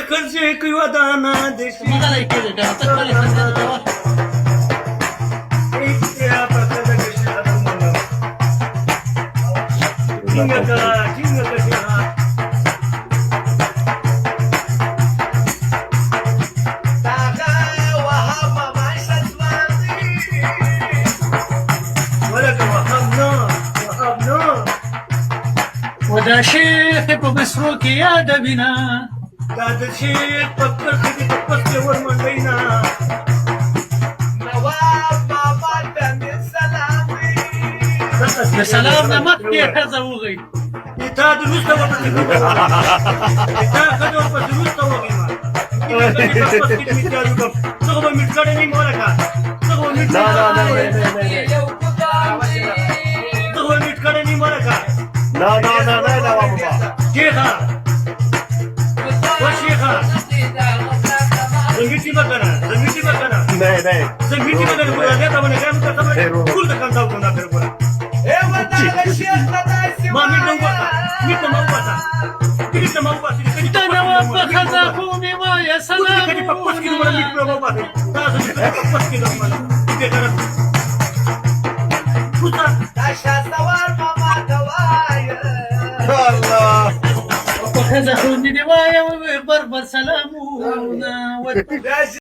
कर्जे किंवा दाना देशी ودا شيخ بمسروك يا دبنا दादा शेख पत्कर कधी पत्त्यावर मंडईना بسلام نمك يا كذا وغي इथं दुरुस्त होतं इथं कधी दुरुस्त होगी सगळं मिटकडे नाही मला का सगळं मिटकडे नाही मला का शेखा संगीतची बघा संगीतची बघा देता म्हणे काय म्हणतात फुल तर कांदा होतो ना खरं बोला تنوى بخزاكم ويا سلام بخزاكم ويا بربر سلام